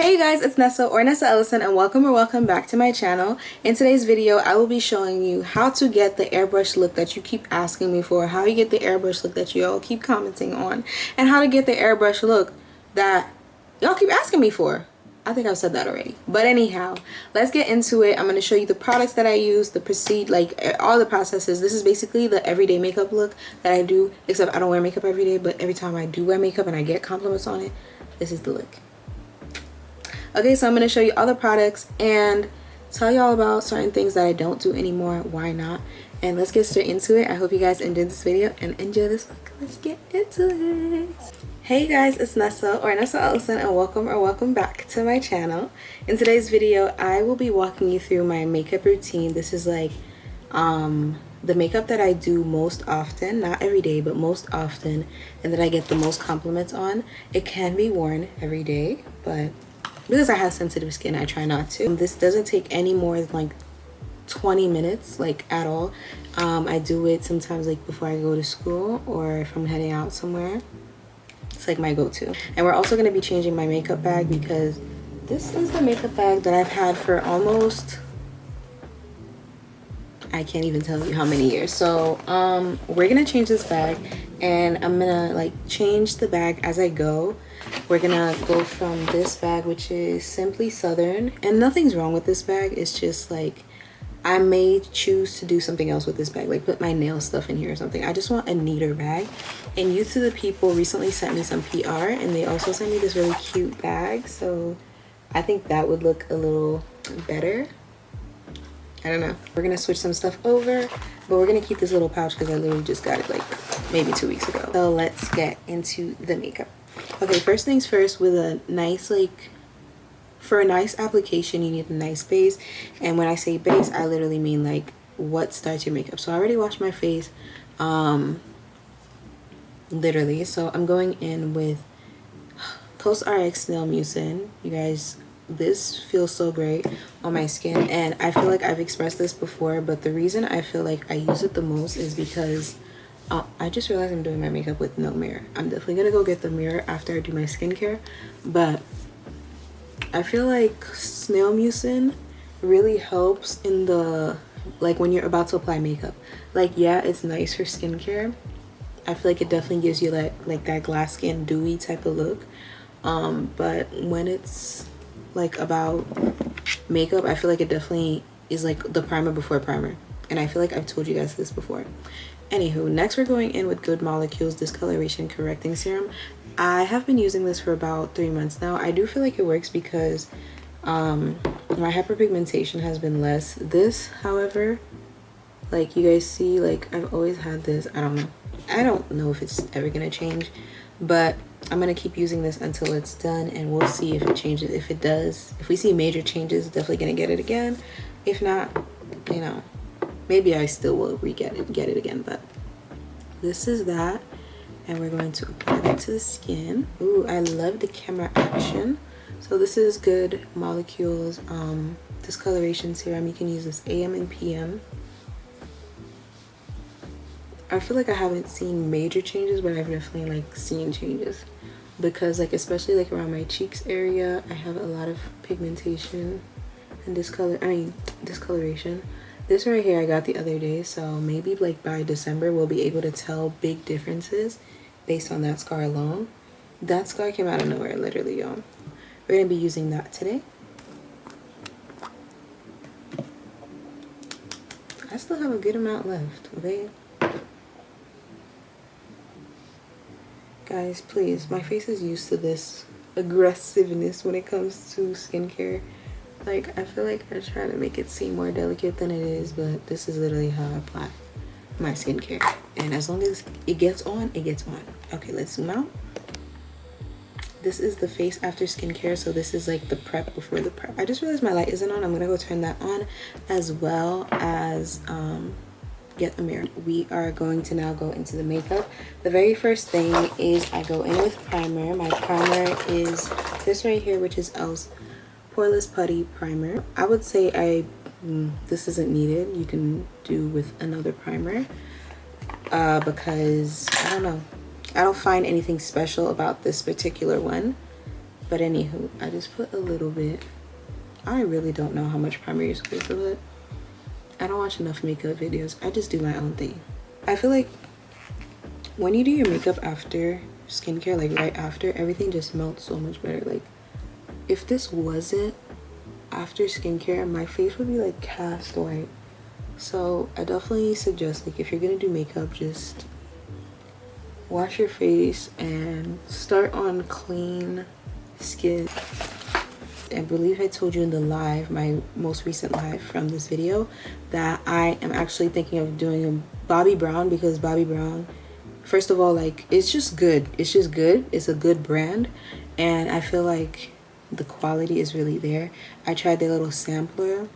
Hey you guys, it's Nessa or Nessa Elisson, and welcome back to my channel. In today's video, I will be showing you how to get the airbrush look that you keep asking me for, how you get the airbrush look that you all keep commenting on, and how to get the airbrush look that y'all keep asking me for. I think I've said that already. But anyhow, let's get into it. I'm going to show you the products that I use, all the processes. This is basically the everyday makeup look that I do, except I don't wear makeup every day, but every time I do wear makeup and I get compliments on it, this is the look. Okay, so I'm going to show you all the products and tell y'all about certain things that I don't do anymore. Why not? And let's get straight into it. I hope you guys enjoyed this video and enjoy this look. Let's get into it. Hey guys, it's Nessa or Nessa Elisson, and welcome back to my channel. In today's video, I will be walking you through my makeup routine. This is like the makeup that I do most often, not every day, but most often, and that I get the most compliments on. It can be worn every day, but because I have sensitive skin, I try not to. This doesn't take any more than like 20 minutes, like at all. I do it sometimes like before I go to school or if I'm heading out somewhere. It's like my go-to. And we're also going to be changing my makeup bag because this is the makeup bag that I've had for almost, I can't even tell you how many years. So we're going to change this bag, and I'm going to like change the bag as I go. We're gonna go from this bag, which is Simply Southern, and nothing's wrong with this bag. It's just like I may choose to do something else with this bag, like put my nail stuff in here or something. I just want a neater bag. And Youth to the People recently sent me some PR, and they also sent me this really cute bag, so I think that would look a little better. I don't know. We're gonna switch some stuff over, but we're gonna keep this little pouch because I literally just got it like maybe 2 weeks ago. So let's get into the makeup. Okay, first things first, with a nice, like, for a nice application, you need a nice base. And when I say base, I literally mean like what starts your makeup. So I already washed my face, literally. So I'm going in with CosRX Snail Mucin. You guys, this feels so great on my skin, and I feel like I've expressed this before, but the reason I feel like I use it the most is because I just realized I'm doing my makeup with no mirror. I'm definitely gonna go get the mirror after I do my skincare, but I feel like Snail Mucin really helps in the, like, when you're about to apply makeup. Like, yeah, it's nice for skincare. I feel like it definitely gives you like that glass skin dewy type of look, but when it's like about makeup, I feel like it definitely is like the primer before primer, and I feel like I've told you guys this before. Anywho, next we're going in with Good Molecules Discoloration Correcting Serum. I have been using this for about 3 months now. I do feel like it works because my hyperpigmentation has been less. This, however, like you guys see, like I've always had this. I don't know if it's ever gonna change, but I'm gonna keep using this until it's done, and we'll see if it changes. If it does, if we see major changes, definitely gonna get it again. If not, you know, maybe I still will get it again. But this is that, and we're going to apply that to the skin. Ooh, I love the camera action. So this is Good Molecules Discoloration Serum. You can use this AM and PM. I feel like I haven't seen major changes, but I've definitely like seen changes, because like especially like around my cheeks area, I have a lot of pigmentation and discoloration. This right here I got the other day, so maybe like by December we'll be able to tell big differences based on that scar alone. That scar came out of nowhere, literally, y'all. We're gonna be using that today. I still have a good amount left, okay? Guys, please, my face is used to this aggressiveness when it comes to skincare. Like, I feel like I try to make it seem more delicate than it is, but this is literally how I apply my skincare. And as long as it gets on, it gets on. Okay, let's zoom out. This is the face after skincare, so this is like the prep before the prep. I just realized my light isn't on. I'm gonna go turn that on, as well as get the mirror. We are going to now go into the makeup. The very first thing is I go in with primer. My primer is this right here, which is Elf's Poreless Putty Primer. I would say this isn't needed. You can do with another primer, because I don't know, I don't find anything special about this particular one. But anywho, I just put a little bit. I really don't know how much primer you're supposed to put. I don't watch enough makeup videos. I just do my own thing. I feel like when you do your makeup after skincare, like right after, everything just melts so much better. Like if this wasn't after skincare, my face would be like cast white. So I definitely suggest, like, if you're gonna do makeup, just wash your face and start on clean skin. I believe I told you in the live, my most recent live from this video, that I am actually thinking of doing a Bobbi Brown, because Bobbi Brown, first of all, like, it's just good. It's just good. It's a good brand, and I feel like the quality is really there. I tried their little sampler.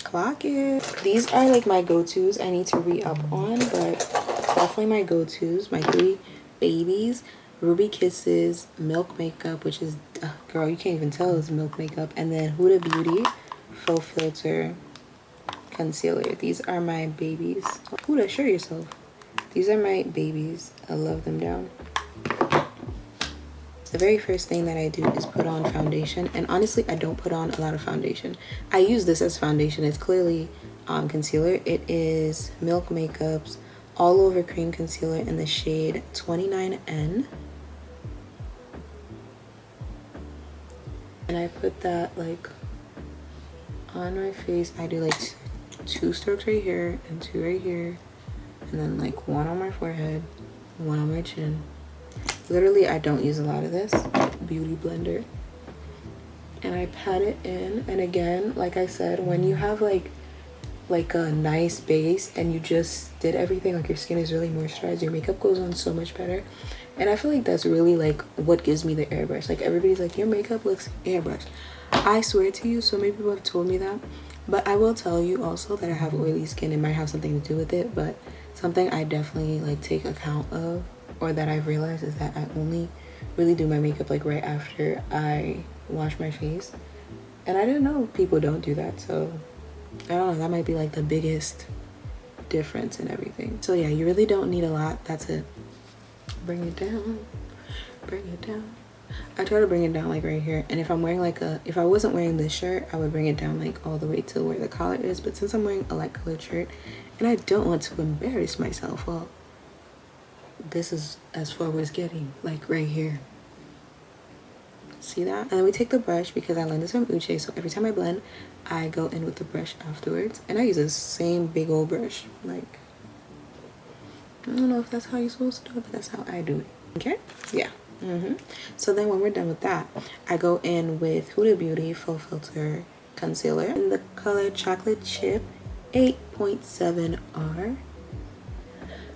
Clock it. These are like my go-tos I need to re-up on, but definitely my go-tos. My 3 babies: Ruby Kisses, Milk Makeup, which is, girl, you can't even tell it's Milk Makeup, and then Huda Beauty Faux Filter Concealer. These are my babies. Huda, show yourself. These are my babies. I love them down. The very first thing that I do is put on foundation, and honestly I don't put on a lot of foundation. I use this as foundation. It's clearly concealer. It is Milk Makeup's All Over Cream Concealer in the shade 29N, and I put that like on my face. I do like 2 strokes right here and 2 right here, and then like 1 on my forehead, 1 on my chin. Literally, I don't use a lot of this beauty blender, and I pat it in. And again, like I said, when you have like a nice base and you just did everything, like your skin is really moisturized, your makeup goes on so much better. And I feel like that's really like what gives me the airbrush. Like everybody's like, your makeup looks airbrushed. I swear to you, so many people have told me that, but I will tell you also that I have oily skin. It might have something to do with it, but something I definitely like take account of, or that I've realized, is that I only really do my makeup like right after I wash my face. And I didn't know people don't do that, so I don't know, that might be like the biggest difference in everything. So yeah, you really don't need a lot. That's it. Bring it down, bring it down. I try to bring it down like right here, and if I'm wearing like if I wasn't wearing this shirt, I would bring it down like all the way to where the collar is. But since I'm wearing a light colored shirt and I don't want to embarrass myself, well, this is as far as getting, like right here. See that? And then we take the brush, because I learned this from Uche, so every time I blend, I go in with the brush afterwards, and I use the same big old brush. Like, I don't know if that's how you're supposed to do it, but that's how I do it. Okay? Yeah. So then when we're done with that, I go in with Huda Beauty Faux Filter Concealer in the color Chocolate Chip 8.7R.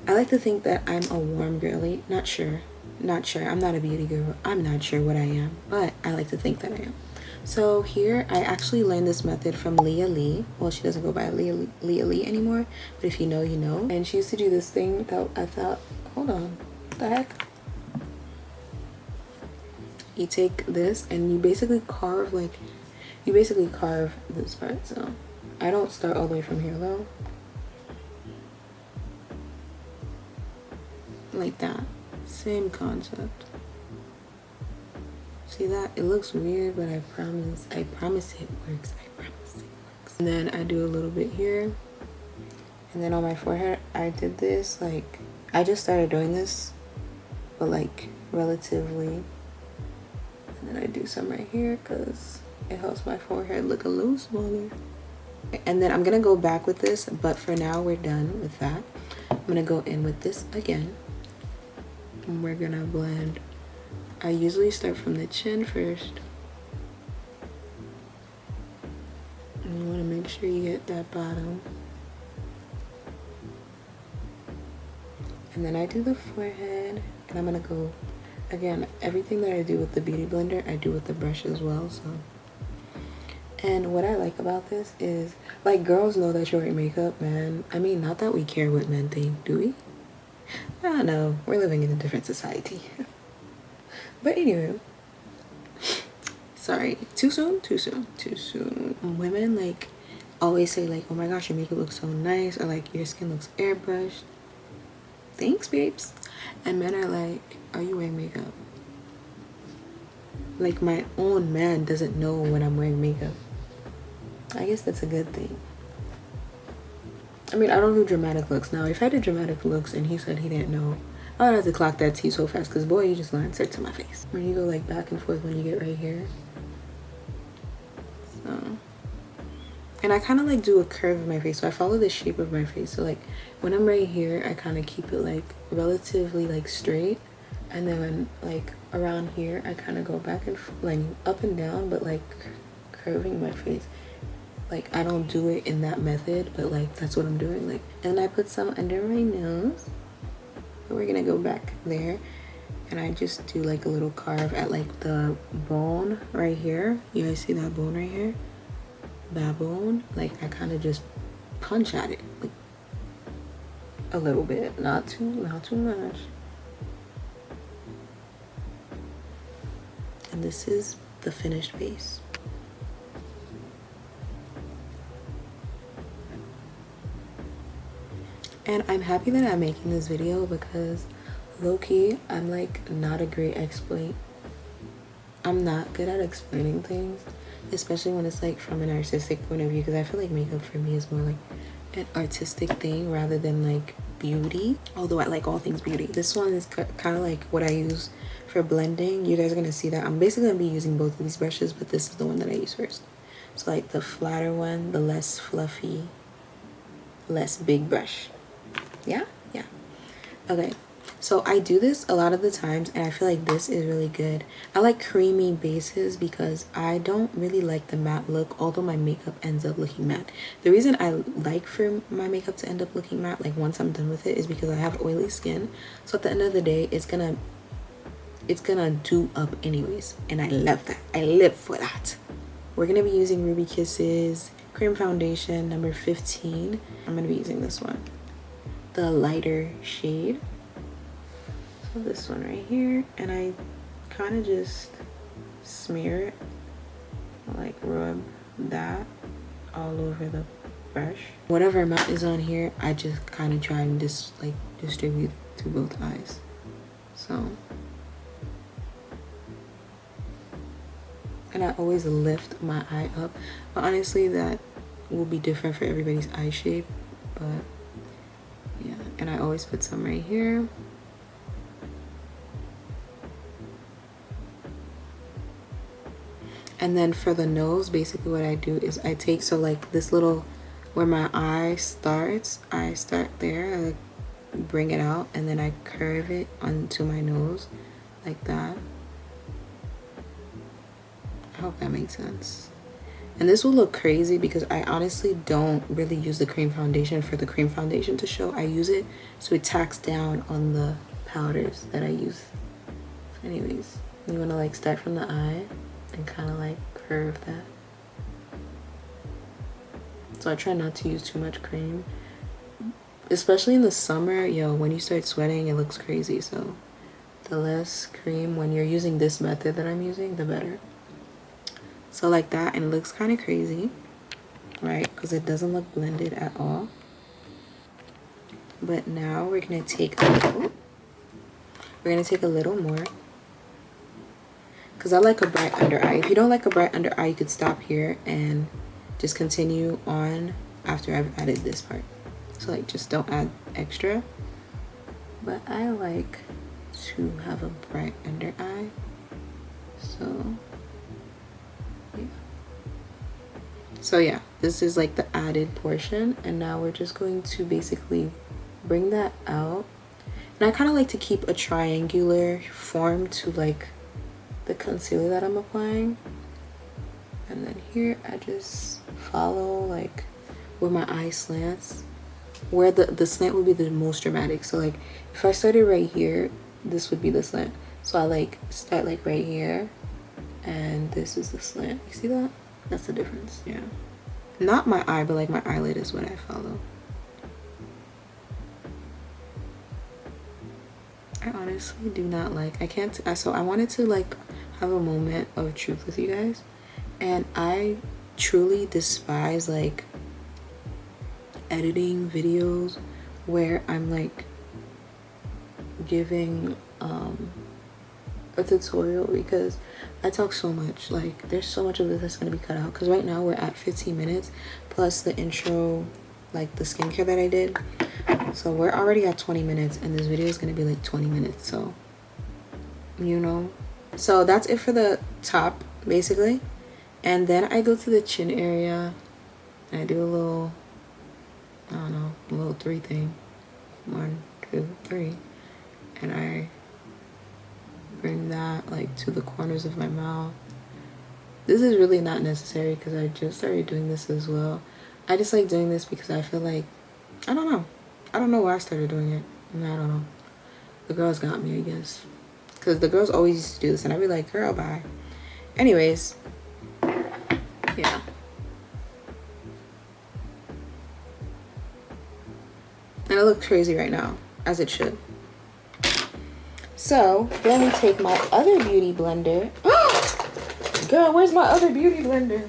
I like to think that I'm a warm girly. Not sure. I'm not a beauty guru. I'm not sure what I am, but I like to think that I am. So here, I actually learned this method from Leah Lee. Well, she doesn't go by Leah Lee anymore, but if you know, you know. And she used to do this thing that I thought, hold on, what the heck? You take this and you basically carve this part. So I don't start all the way from here though. Like that. Same concept. See that? It looks weird, but I promise it works. I promise it works. And then I do a little bit here. And then on my forehead, I did this, like, I just started doing this, but like relatively. And then I do some right here because it helps my forehead look a little smaller. And then I'm gonna go back with this, but for now we're done with that. I'm gonna go in with this again, and we're gonna blend. I usually start from the chin first. And you wanna make sure you get that bottom. And then I do the forehead, and I'm gonna go, again, everything that I do with the beauty blender, I do with the brush as well, so. And what I like about this is, like, girls know that you're wearing makeup, man. I mean, not that we care what men think, do we? I don't know. We're living in a different society. But anyway, sorry. Too soon? Too soon. Too soon. Women, like, always say, like, oh my gosh, your makeup looks so nice, or like, your skin looks airbrushed. Thanks, babes. And men are like, are you wearing makeup? like my own man doesn't know when I'm wearing makeup. I guess that's a good thing. I mean, I don't do dramatic looks. Now, if I did dramatic looks and he said he didn't know, I would have to clock that tea so fast, because boy, you just learned straight to my face. When you go like back and forth when you get right here. So, and I kind of like do a curve of my face, so I follow the shape of my face. So like when I'm right here, I kind of keep it like relatively like straight, and then when like around here, I kind of go back and like up and down, but like curving my face. Like I don't do it in that method, but like that's what I'm doing. Like, and I put some under my nose. But we're gonna go back there, and I just do like a little carve at like the bone right here. You guys see that bone right here? That bone, like I kind of just punch at it like a little bit, not too much. And this is the finished base. And I'm happy that I'm making this video, because low-key, I'm like not a great I'm not good at explaining things, especially when it's like from an artistic point of view, because I feel like makeup for me is more like an artistic thing rather than like beauty, although I like all things beauty. This one is kind of like what I use for blending. You guys are gonna see that I'm basically gonna be using both of these brushes, but this is the one that I use first. So like the flatter one, the less fluffy, less big brush. Yeah. Okay, so I do this a lot of the times, and I feel like this is really good. I like creamy bases because I don't really like the matte look, although my makeup ends up looking matte. The reason I like for my makeup to end up looking matte, like once I'm done with it, is because I have oily skin. So at the end of the day, it's gonna do up anyways, and I love that. I live for that. We're gonna be using Ruby Kisses cream foundation number 15. I'm gonna be using this one, the lighter shade. So this one right here, and I kind of just smear it, like rub that all over the brush. Whatever amount is on here, I just kind of try and just like distribute to both eyes. So, and I always lift my eye up, but honestly that will be different for everybody's eye shape. But yeah, and I always put some right here. And then for the nose, basically what I do is I take, so like this little, where my eye starts, I start there, I like bring it out, and then I curve it onto my nose like that. I hope that makes sense. And this will look crazy because I honestly don't really use the cream foundation for the cream foundation to show. I use it so it tacks down on the powders that I use. Anyways, you want to like start from the eye and kind of like curve that. So I try not to use too much cream, especially in the summer. Yo, when you start sweating, it looks crazy. So the less cream when you're using this method that I'm using, the better. So like that, and it looks kind of crazy, right? Because it doesn't look blended at all. But now we're gonna take a little more, because I like a bright under eye. If you don't like a bright under eye, you could stop here and just continue on after I've added this part. So like just don't add extra. But I like to have a bright under eye. So yeah. So yeah, this is like the added portion, and now we're just going to basically bring that out. And I kind of like to keep a triangular form to like the concealer that I'm applying. And then here I just follow like where my eye slants, where the slant would be the most dramatic. So like if I started right here, this would be the slant. So I like start like right here, and this is the slant. You see that? That's the difference. Yeah, not my eye, but like my eyelid is what I follow. I honestly do not like, I can't, so I wanted to like have a moment of truth with you guys, and I truly despise like editing videos where I'm like giving a tutorial because I talk so much. Like, there's so much of this that's gonna be cut out because right now we're at 15 minutes plus the intro, like the skincare that I did. So we're already at 20 minutes and this video is gonna be like 20 minutes. So, you know, so that's it for the top basically. And then I go to the chin area and I do a little, I don't know, a little 3 thing. 1, 2, 3. And I bring that like to the corners of my mouth. This is really not necessary because I just started doing this as well. I just like doing this because I feel like, I don't know why I started doing it. I don't know. The girls got me, I guess. Because the girls always used to do this and I'd be like, girl, bye. Anyways, yeah. And it looks crazy right now, as it should. So then we take my other beauty blender. Girl, where's my other beauty blender?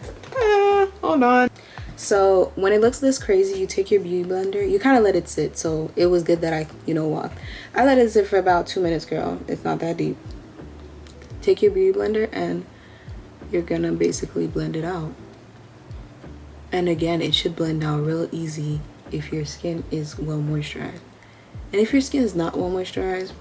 Hold on. So when it looks this crazy, you take your beauty blender, you kind of let it sit. So it was good that I, you know, walked. I let it sit for about 2 minutes, girl. It's not that deep. Take your beauty blender and you're gonna basically blend it out. And again, it should blend out real easy if your skin is well moisturized. And if your skin is not well moisturized,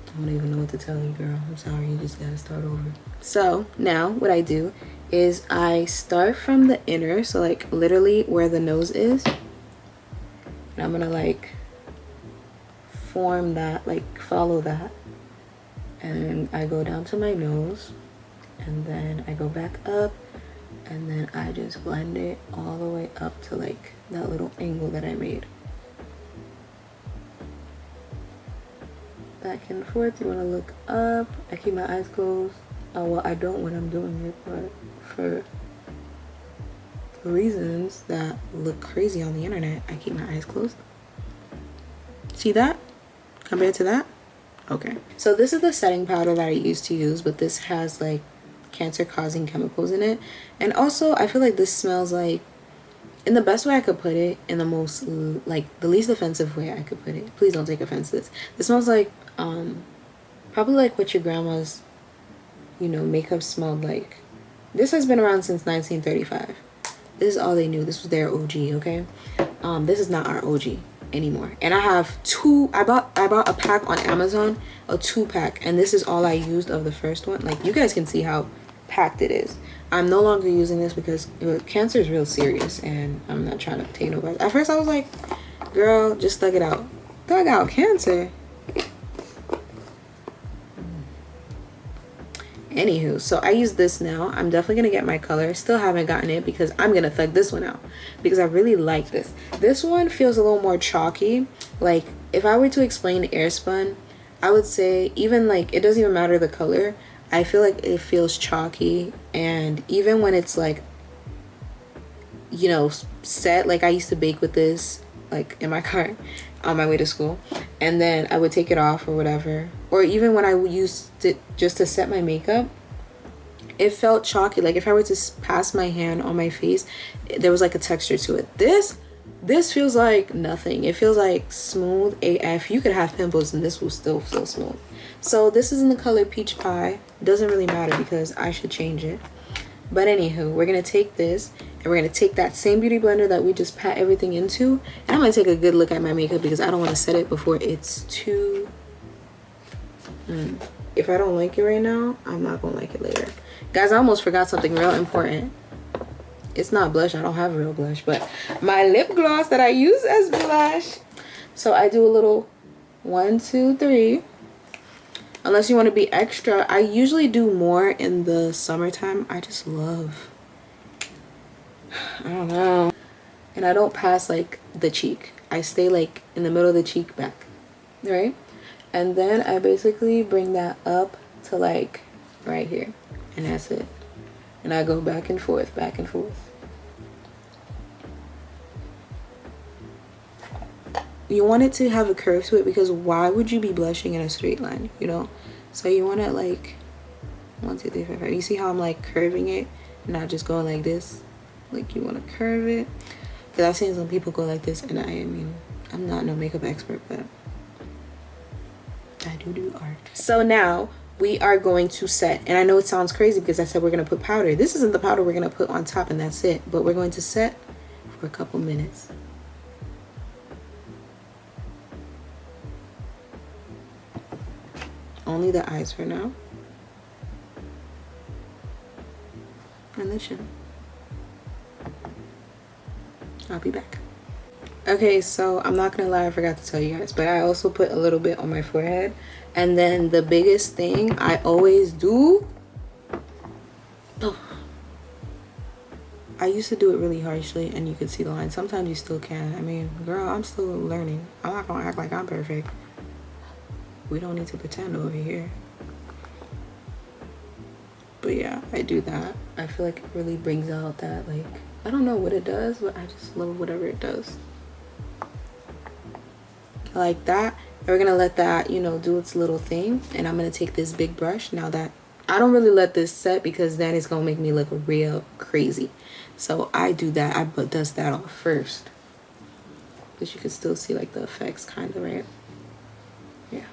I don't even know what to tell you, girl. I'm sorry, you just gotta start over. So now what I do is I start from the inner, so like literally where the nose is. And I'm gonna like form that, like follow that. And I go down to my nose and then I go back up and then I just blend it all the way up to like that little angle that I made. Back and forth. You want to look up. I keep my eyes closed. Well, I don't when I'm doing it, but for reasons that look crazy on the internet, I keep my eyes closed. See that? Compared to that? Okay. So this is the setting powder that I used to use, but this has like cancer-causing chemicals in it. And also, I feel like this smells like, in the best way I could put it, in the most, like, the least offensive way I could put it. Please don't take offense to this. This smells like, probably like what your grandma's, you know, makeup smelled like. This has been around since 1935. This is all they knew. This was their OG, okay? This is not our OG anymore. And I have 2, I bought a pack on Amazon, a 2-pack, and this is all I used of the first one. Like, you guys can see how packed it is. I'm no longer using this because cancer is real serious and I'm not trying to take no bites. At first I was like, girl, just thug it out. Thug out cancer. Anywho, so I use this now. I'm definitely gonna get my color. Still haven't gotten it because I'm gonna thug this one out because I really like this. This one feels a little more chalky. Like, if I were to explain Airspun, I would say even like, it doesn't even matter the color. I feel like it feels chalky, and even when it's like, you know, set, like I used to bake with this like in my car on my way to school, and then I would take it off or whatever, or even when I used it just to set my makeup, it felt chalky. Like if I were to pass my hand on my face, there was like a texture to it. This feels like nothing. It feels like smooth AF. You could have pimples and this will still feel smooth. So this is in the color Peach Pie. Doesn't really matter because I should change it. But anywho, we're gonna take this and we're gonna take that same beauty blender that we just pat everything into, and I'm gonna take a good look at my makeup because I don't want to set it before it's too If I don't like it right now, I'm not gonna like it later. Guys, I almost forgot something real important. It's not blush, I don't have real blush, but my lip gloss that I use as blush. So I do a little 1, 2, 3. Unless you want to be extra, I usually do more in the summertime. I just love, I don't know. And I don't pass like the cheek. I stay like in the middle of the cheek back, right? And then I basically bring that up to like right here, and that's it. And I go back and forth, back and forth. You want it to have a curve to it because why would you be blushing in a straight line, you know? So you want to like 1, 2, 3, 4, 5. You see how I'm like curving it, not just going like this? Like you want to curve it. Because I've seen some people go like this, and I mean, I'm not no makeup expert, but I do art. So now we are going to set, and I know it sounds crazy because I said we're going to put powder. This isn't the powder we're going to put on top and that's it, but we're going to set for a couple minutes. Only the eyes for now. And the chin. I'll be back. Okay, so I'm not gonna lie, I forgot to tell you guys, but I also put a little bit on my forehead. And then the biggest thing I always do, I used to do it really harshly and you could see the line. Sometimes you still can. I mean, girl, I'm still learning. I'm not gonna act like I'm perfect. We don't need to pretend over here. But yeah, I do that. I feel like it really brings out that, like, I don't know what it does, but I just love whatever it does. Like that. And we're gonna let that, you know, do its little thing. And I'm gonna take this big brush. Now that I don't really let this set because then it's gonna make me look real crazy. So I do that. I dust that off first. But you can still see like the effects kind of, right? Yeah.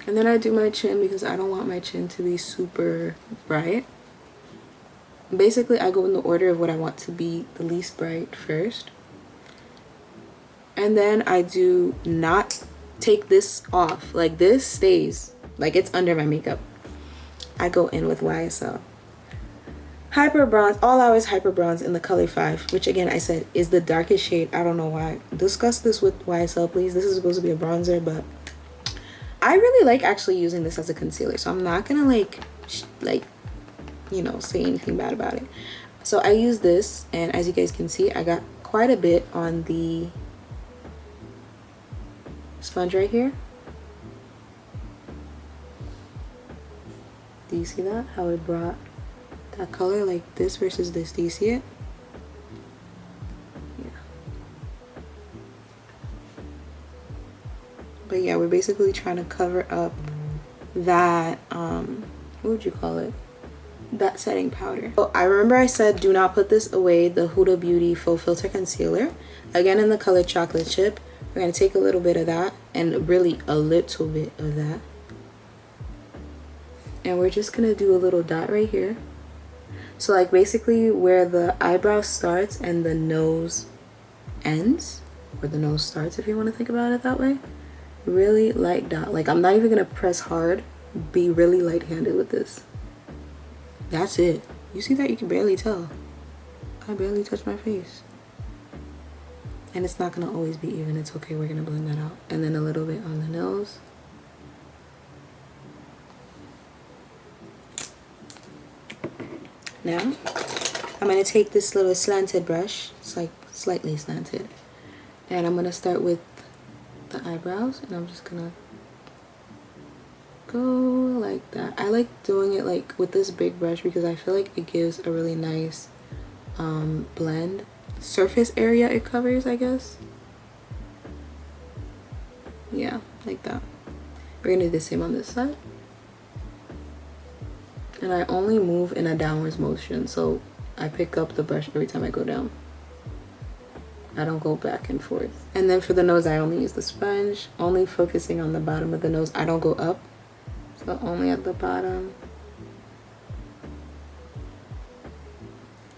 And then I do my chin because I don't want my chin to be super bright. Basically, I go in the order of what I want to be the least bright first. And then I do not take this off. Like this stays, like it's under my makeup. I go in with YSL. Hyper Bronze, all hours Hyper Bronze in the color 5, which again I said is the darkest shade. I don't know why. Discuss this with YSL, please. This is supposed to be a bronzer, but I really like actually using this as a concealer. So I'm not gonna like, you know, say anything bad about it. So I use this, and as you guys can see, I got quite a bit on the sponge right here. Do you see that? How it brought that color like this versus this. Do you see it? Yeah. But yeah, we're basically trying to cover up that, what would you call it? That setting powder. So I remember I said do not put this away, the Huda Beauty Faux Filter Concealer. Again in the color Chocolate Chip. We're going to take a little bit of that and really a little bit of that. And we're just going to do a little dot right here. So like basically where the eyebrow starts and the nose ends, or the nose starts if you want to think about it that way. Really light dot. Like I'm not even going to press hard. Be really light-handed with this. That's it. You see that? You can barely tell. I barely touch my face. And it's not gonna always be even. It's okay. We're gonna blend that out. And then a little bit on the nose. Now, I'm gonna take this little slanted brush. It's like slightly slanted. And I'm gonna start with the eyebrows. And I'm just gonna go like that. I like doing it like with this big brush because I feel like it gives a really nice blend. Surface area it covers, I guess. Yeah, like that. We're gonna do the same on this side. And I only move in a downwards motion, so I pick up the brush every time I go down. I don't go back and forth. And then for the nose, I only use the sponge, only focusing on the bottom of the nose. I don't go up, so only at the bottom.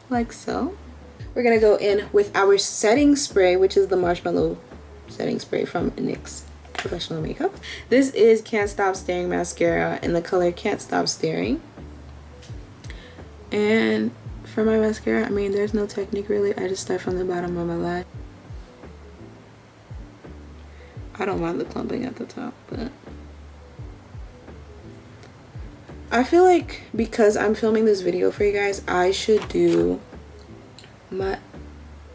Like so. We're gonna go in with our setting spray, which is the Marshmallow setting spray from NYX Professional Makeup. This is Can't Stop Staring mascara in the color Can't Stop Staring. And for my mascara, I mean, there's no technique really. I just start from the bottom of my lash. I don't mind the clumping at the top, but I feel like because I'm filming this video for you guys, I should do my,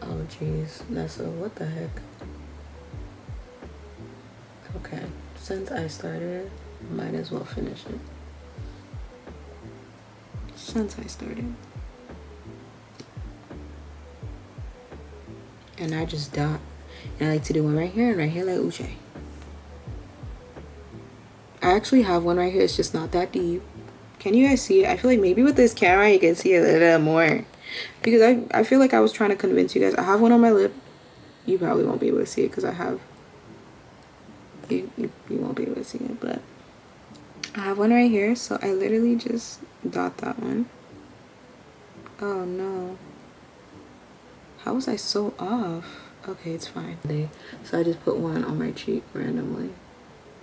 oh geez, Nessa, what the heck? Okay, since I started, might as well finish it. Since I started. And I just dot. And I like to do one right here and right here like Uche. I actually have one right here, it's just not that deep. Can you guys see it? I feel like maybe with this camera you can see a little bit more. Because I feel like I was trying to convince you guys. I have one on my lip. You probably won't be able to see it because I have you won't be able to see it, but I have one right here, so I literally just dot that one. Oh no, how was I so off? Okay, it's fine. So I just put one on my cheek randomly.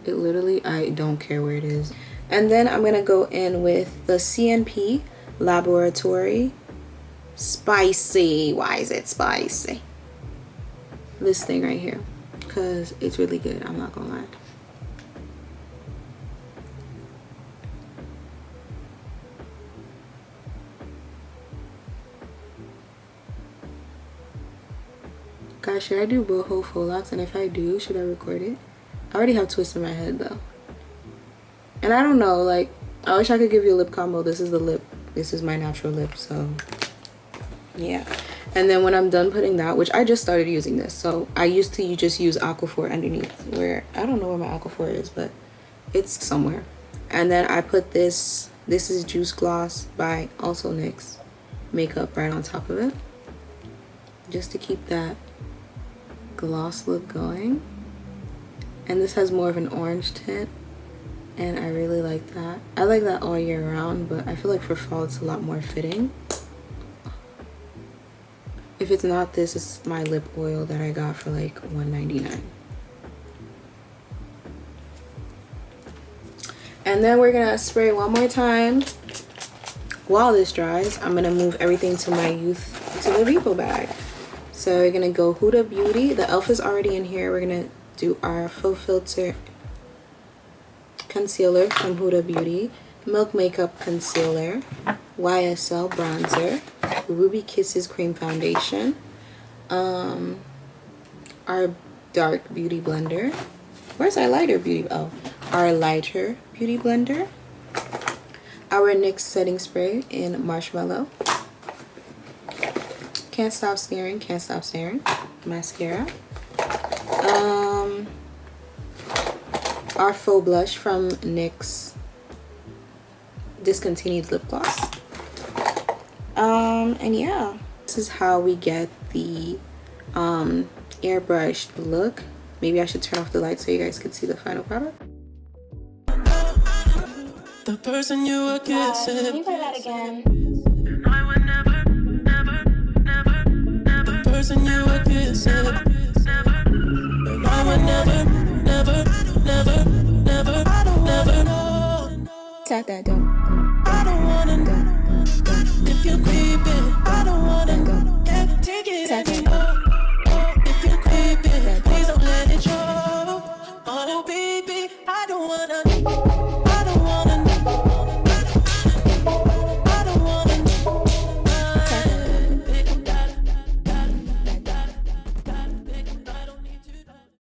It literally, I don't care where it is. And then I'm gonna go in with the CNP Laboratory Spicy. Why is it spicy? This thing right here, because it's really good, I'm not gonna lie. Guys, should I do boho faux locks? And if I do, should I record it? I already have twists in my head though. And I don't know, like, I wish I could give you a lip combo. This is the lip. This is my natural lip, so yeah. And then when I'm done putting that, which I just started using this. So I used to just use Aquaphor underneath, where I don't know where my Aquaphor is, but it's somewhere. And then I put this is Juice Gloss by also NYX makeup right on top of it, just to keep that gloss look going. And this has more of an orange tint, and I really like that. I like that all year round, but I feel like for fall it's a lot more fitting. If it's not this, it's my lip oil that I got for like $1.99. And then we're gonna spray one more time. While this dries, I'm gonna move everything to my to the Repo bag. So we're gonna go Huda Beauty. The e.l.f. is already in here. We're gonna do our Full Filter Concealer from Huda Beauty, Milk Makeup Concealer, YSL Bronzer, Ruby Kisses Cream Foundation, our Dark Beauty Blender. Where's our lighter beauty? Oh, our lighter beauty blender, our NYX setting spray in Marshmallow, Can't Stop Staring, mascara, our faux blush from NYX Discontinued Lip Gloss. And yeah, this is how we get the airbrushed look. Maybe I should turn off the light so you guys can see the final product. The person you were kissing. Can you play that again? I would never, never, never, never. The person you were kissing. And I would never, never, never, never, never. Tap that, don't. I don't wanna know if you're